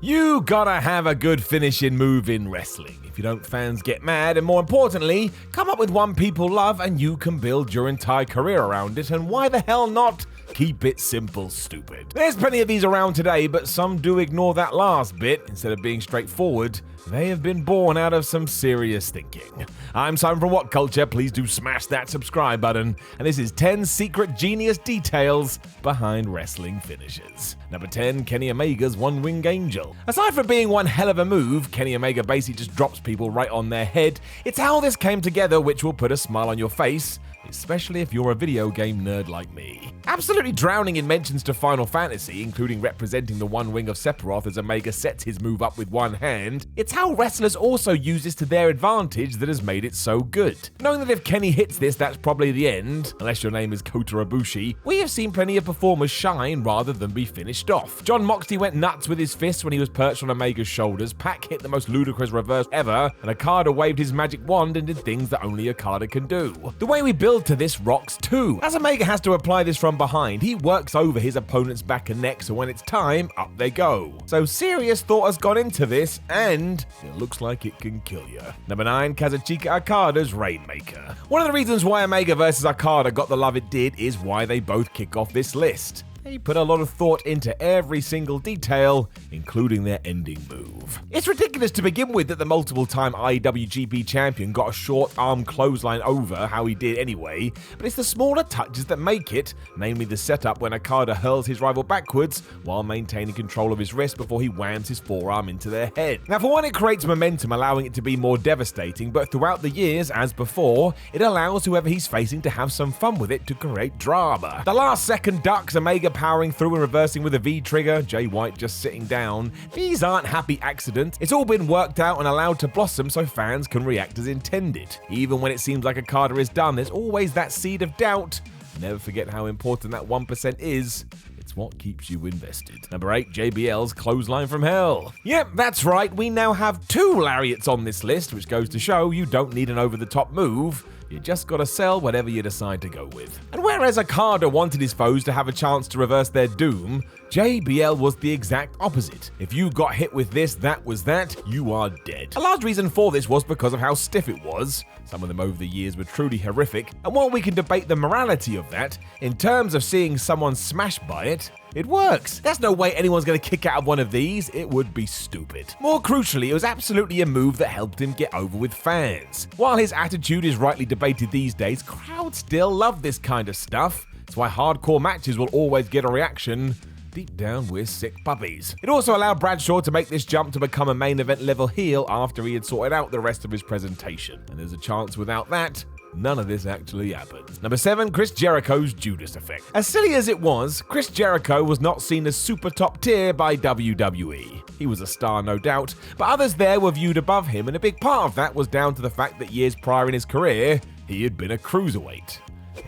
You gotta have a good finishing move in wrestling. If you don't, fans get mad, and more importantly, come up with one people love and you can build your entire career around it, and why the hell not? Keep it simple, stupid. There's plenty of these around today, but some do ignore that last bit. Instead of being straightforward, they have been born out of some serious thinking. I'm Simon from What Culture. Please do smash that subscribe button. And this is 10 secret genius details behind wrestling finishes. Number 10, Kenny Omega's One-Winged Angel. Aside from being one hell of a move, Kenny Omega basically just drops people right on their head. It's how this came together which will put a smile on your face, especially if you're a video game nerd like me. Absolutely drowning in mentions to Final Fantasy, including representing the one wing of Sephiroth as Omega sets his move up with one hand, it's how wrestlers also use this to their advantage that has made it so good. Knowing that if Kenny hits this, that's probably the end, unless your name is Kota Ibushi, we have seen plenty of performers shine rather than be finished off. John Moxley went nuts with his fists when he was perched on Omega's shoulders, Pac hit the most ludicrous reverse ever, and Okada waved his magic wand and did things that only Okada can do. The way we build to this rocks too. As Omega has to apply this from behind, he works over his opponent's back and neck, so when it's time, up they go. So serious thought has gone into this, and it looks like it can kill you. Number 9, Kazuchika Okada's Rainmaker. One of the reasons why Omega vs Okada got the love it did is why they both kick off this list. They put a lot of thought into every single detail, including their ending move. It's ridiculous to begin with that the multiple-time IWGP champion got a short-arm clothesline over how he did anyway, but it's the smaller touches that make it, namely the setup when Okada hurls his rival backwards while maintaining control of his wrist before he whams his forearm into their head. Now, for one, it creates momentum, allowing it to be more devastating, but throughout the years, as before, it allows whoever he's facing to have some fun with it to create drama. The last-second ducks, Omega powering through and reversing with a V-trigger, Jay White just sitting down. These aren't happy accidents. It's all been worked out and allowed to blossom so fans can react as intended. Even when it seems like Okada is done, there's always that seed of doubt. Never forget how important that 1% is. It's what keeps you invested. Number 8, JBL's Clothesline from Hell. Yep, that's right. We now have 2 lariats on this list, which goes to show you don't need an over-the-top move. You just gotta sell whatever you decide to go with. And whereas Okada wanted his foes to have a chance to reverse their doom, JBL was the exact opposite. If you got hit with this, that was that, you are dead. A large reason for this was because of how stiff it was. Some of them over the years were truly horrific, and while we can debate the morality of that, in terms of seeing someone smashed by it, it works. There's no way anyone's going to kick out of one of these. It would be stupid. More crucially, it was absolutely a move that helped him get over with fans. While his attitude is rightly debated these days, crowds still love this kind of stuff. That's why hardcore matches will always get a reaction. Deep down, we're sick puppies. It also allowed Bradshaw to make this jump to become a main event level heel after he had sorted out the rest of his presentation. And there's a chance without that, none of this actually happens. Number 7, Chris Jericho's Judas Effect. As silly as it was, Chris Jericho was not seen as super top tier by WWE. He was a star, no doubt, but others there were viewed above him, and a big part of that was down to the fact that years prior in his career, he had been a cruiserweight.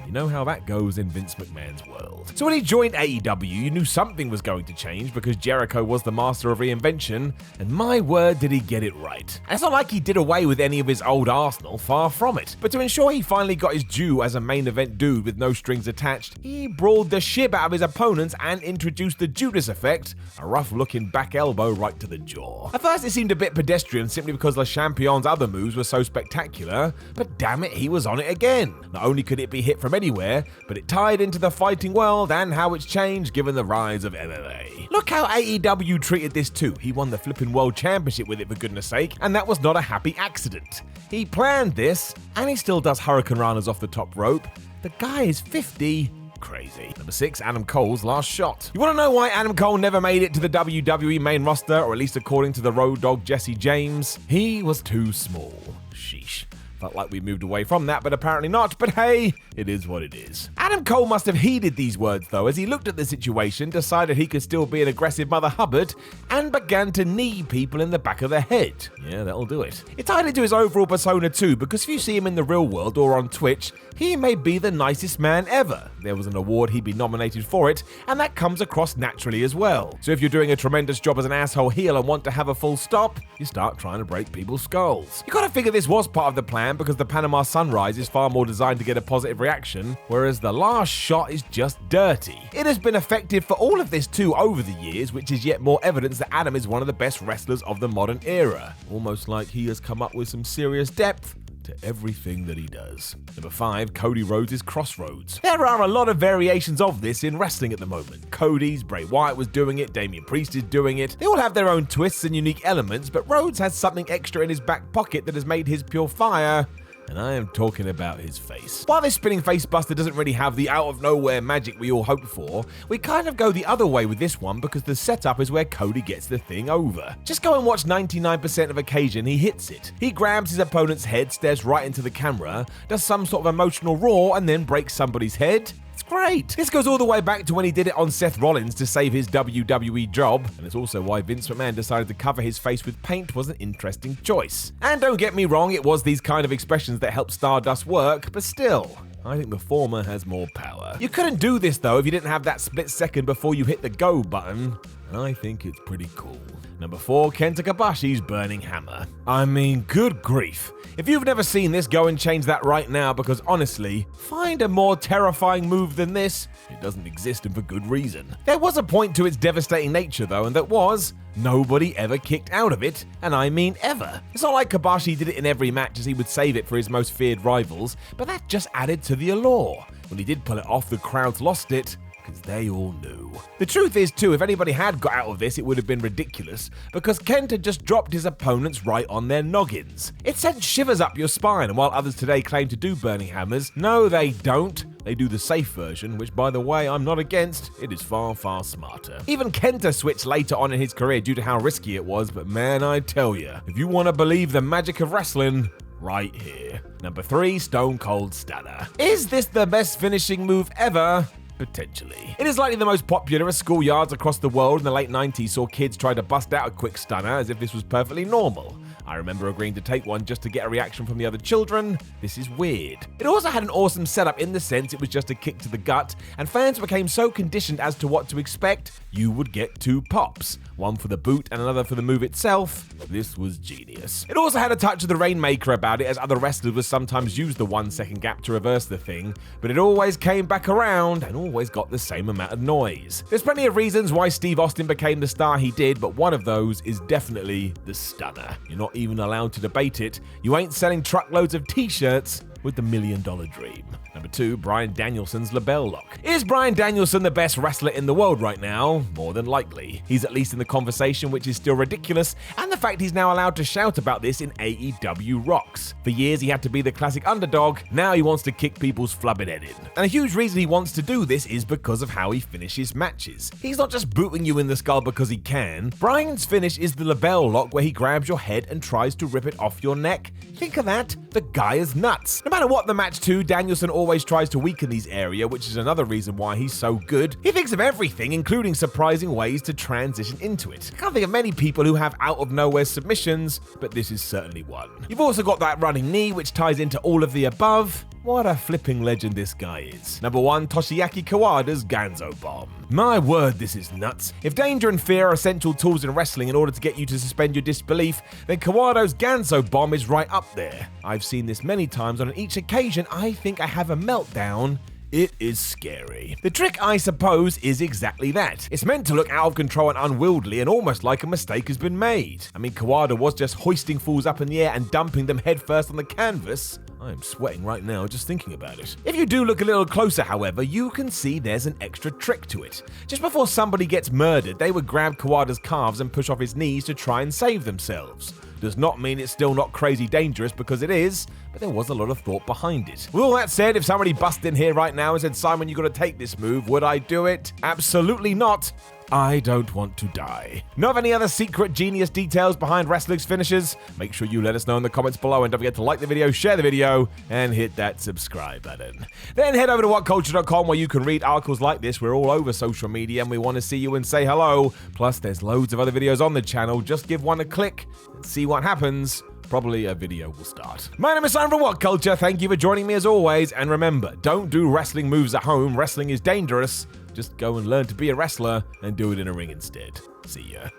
You know how that goes in Vince McMahon's world. So when he joined AEW, you knew something was going to change because Jericho was the master of reinvention, and my word did he get it right. And it's not like he did away with any of his old arsenal, far from it. But to ensure he finally got his due as a main event dude with no strings attached, he brawled the shit out of his opponents and introduced the Judas Effect, a rough looking back elbow right to the jaw. At first it seemed a bit pedestrian simply because Le Champion's other moves were so spectacular, but damn it, he was on it again. Not only could it be hit from anywhere, but it tied into the fighting world and how it's changed given the rise of MMA. Look how AEW treated this too. He won the flipping world championship with it, for goodness sake, and that was not a happy accident. He planned this, and he still does Hurricane Ranas off the top rope. The guy is 50. Crazy. Number 6, Adam Cole's Last Shot. You want to know why Adam Cole never made it to the WWE main roster, or at least according to the Road Dogg Jesse James? He was too small. Sheesh. Felt like we moved away from that, but apparently not. But hey, it is what it is. Adam Cole must have heeded these words, though, as he looked at the situation, decided he could still be an aggressive Mother Hubbard, and began to knee people in the back of the head. Yeah, that'll do it. It tied into his overall persona too, because if you see him in the real world or on Twitch, he may be the nicest man ever. There was an award he'd be nominated for it, and that comes across naturally as well. So if you're doing a tremendous job as an asshole heel and want to have a full stop, you start trying to break people's skulls. You gotta figure this was part of the plan plan because the Panama Sunrise is far more designed to get a positive reaction, whereas the last shot is just dirty. It has been effective for all of this too over the years, which is yet more evidence that Adam is one of the best wrestlers of the modern era. Almost like he has come up with some serious depth to everything that he does. Number 5, Cody Rhodes' Crossroads. There are a lot of variations of this in wrestling at the moment. Cody's, Bray Wyatt was doing it, Damian Priest is doing it. They all have their own twists and unique elements, but Rhodes has something extra in his back pocket that has made his pure fire. And I am talking about his face. While this spinning face buster doesn't really have the out-of-nowhere magic we all hoped for, we kind of go the other way with this one because the setup is where Cody gets the thing over. Just go and watch 99% of occasion he hits it. He grabs his opponent's head, stares right into the camera, does some sort of emotional roar, and then breaks somebody's head. It's great. This goes all the way back to when he did it on Seth Rollins to save his WWE job, and it's also why Vince McMahon decided to cover his face with paint was an interesting choice. And don't get me wrong, it was these kind of expressions that helped Stardust work, but still, I think the former has more power. You couldn't do this though if you didn't have that split second before you hit the go button, and I think it's pretty cool. Number 4, Takabashi's Burning Hammer. I mean, good grief. If you've never seen this, go and change that right now because honestly, find a more terrifying move than this. It doesn't exist and for good reason. There was a point to its devastating nature though, and that was nobody ever kicked out of it, and I mean ever. It's not like Kabashi did it in every match as he would save it for his most feared rivals, but that just added to the allure. When he did pull it off, the crowds lost it, because they all knew. The truth is too, if anybody had got out of this, it would have been ridiculous, because Kenta just dropped his opponents right on their noggins. It sent shivers up your spine, and while others today claim to do burning hammers, no they don't. They do the safe version, which by the way I'm not against, it is far, far smarter. Even Kenta switched later on in his career due to how risky it was, but man I tell ya, if you want to believe the magic of wrestling, right here. Number 3, Stone Cold Stunner. Is this the best finishing move ever? Potentially. It is likely the most popular as schoolyards across the world in the late 90s saw kids try to bust out a quick stunner as if this was perfectly normal. I remember agreeing to take one just to get a reaction from the other children. This is weird. It also had an awesome setup in the sense it was just a kick to the gut, and fans became so conditioned as to what to expect, you would get 2 pops. One for the boot and another for the move itself. This was genius. It also had a touch of the Rainmaker about it, as other wrestlers would sometimes use the 1 second gap to reverse the thing, but it always came back around and always got the same amount of noise. There's plenty of reasons why Steve Austin became the star he did, but one of those is definitely the stunner. You're not even allowed to debate it. You ain't selling truckloads of t-shirts with the $1 million dream. Number 2, Bryan Danielson's LeBell Lock. Is Bryan Danielson the best wrestler in the world right now? More than likely. He's at least in the conversation, which is still ridiculous, and the fact he's now allowed to shout about this in AEW rocks. For years he had to be the classic underdog, now he wants to kick people's flubbing head in. And a huge reason he wants to do this is because of how he finishes matches. He's not just booting you in the skull because he can. Bryan's finish is the LeBell Lock, where he grabs your head and tries to rip it off your neck. Think of that, the guy is nuts. No matter what the match too, Danielson always tries to weaken these areas, which is another reason why he's so good. He thinks of everything, including surprising ways to transition into it. I can't think of many people who have out-of-nowhere submissions, but this is certainly one. You've also got that running knee, which ties into all of the above. What a flipping legend this guy is. Number 1, Tatsuya Kawada's Ganzo Bomb. My word, this is nuts. If danger and fear are essential tools in wrestling in order to get you to suspend your disbelief, then Kawada's Ganzo Bomb is right up there. I've seen this many times, and on each occasion I think I have a meltdown. It is scary. The trick, I suppose, is exactly that. It's meant to look out of control and unwieldy and almost like a mistake has been made. I mean, Kawada was just hoisting fools up in the air and dumping them headfirst on the canvas. I am sweating right now just thinking about it. If you do look a little closer, however, you can see there's an extra trick to it. Just before somebody gets murdered, they would grab Kawada's calves and push off his knees to try and save themselves. Does not mean it's still not crazy dangerous, because it is, but there was a lot of thought behind it. With all that said, if somebody busted in here right now and said, Simon, you gotta take this move, would I do it? Absolutely not. I don't want to die. Know of any other secret genius details behind wrestling's finishes? Make sure you let us know in the comments below, and don't forget to like the video, share the video, and hit that subscribe button. Then head over to whatculture.com where you can read articles like this. We're all over social media and we want to see you and say hello. Plus, there's loads of other videos on the channel. Just give one a click and see what happens. Probably a video will start. My name is Simon from What Culture. Thank you for joining me as always. And remember, don't do wrestling moves at home. Wrestling is dangerous. Just go and learn to be a wrestler and do it in a ring instead. See ya.